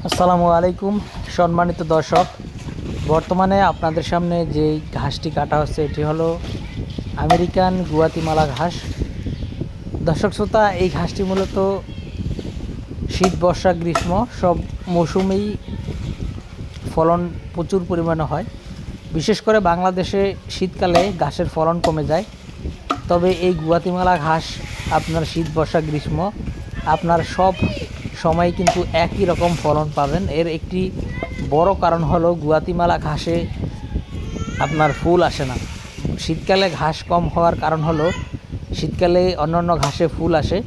আসসালামু আলাইকুম সম্মানিত দর্শক। বর্তমানে আপনাদের সামনে যে ঘাসটি কাটা হচ্ছে এটি হলো আমেরিকান গুয়াতিমালা ঘাস। দর্শক শ্রোতা, এই ঘাসটি মূলত শীত, বর্ষা, গ্রীষ্ম সব মৌসুমেই ফলন প্রচুর পরিমাণে হয়। বিশেষ করে বাংলাদেশে শীতকালে ঘাসের ফলন কমে যায়, তবে এই গুয়াতিমালা ঘাস আপনার শীত, বর্ষা, গ্রীষ্ম আপনার সব সময় কিন্তু একই রকম ফলন পাবেন। এর একটি বড় কারণ হলো গুয়াতিমালা ঘাসে আপনার ফুল আসে না। শীতকালে ঘাস কম হওয়ার কারণ হলো শীতকালে অন্যান্য ঘাসে ফুল আসে,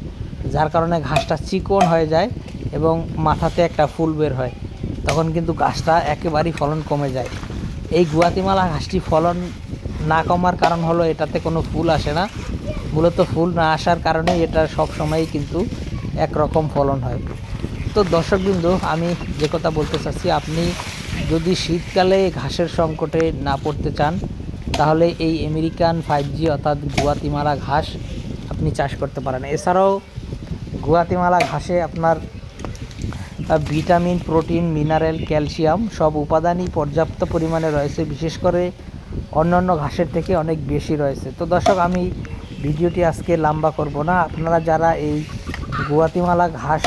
যার কারণে ঘাসটা চিকন হয়ে যায় এবং মাথাতে একটা ফুল বের হয়, তখন কিন্তু ঘাসটা একেবারেই ফলন কমে যায়। এই গুয়াতিমালা ঘাসটি ফলন না কমার কারণ হলো এটাতে কোনো ফুল আসে না। মূলত ফুল না আসার কারণে এটা সব সময়ই কিন্তু একরকম ফলন হয়। তো দর্শকবৃন্দ, আমি যে কথা বলতে চাচ্ছি, আপনি যদি শীতকালে ঘাসের সংকটে না পড়তে চান তাহলে এই আমেরিকান 5G অর্থাৎ গুয়াতিমালা ঘাস আপনি চাষ করতে পারেন। এছাড়াও গুয়াতিমালা ঘাসে আপনার ভিটামিন, প্রোটিন, মিনারেল, ক্যালসিয়াম সব উপাদানই পর্যাপ্ত পরিমাণে রয়েছে, বিশেষ করে অন্যান্য ঘাসের থেকে অনেক বেশি রয়েছে। তো দর্শক, আমি ভিডিওটি আজকে লম্বা করব না। আপনারা যারা এই গুয়াতিমালা ঘাস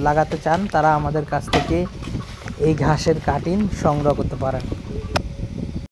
লাগাতে চান তারা আমাদের কাছ থেকে এই ঘাসের কাটিং সংগ্রহ করতে পারেন।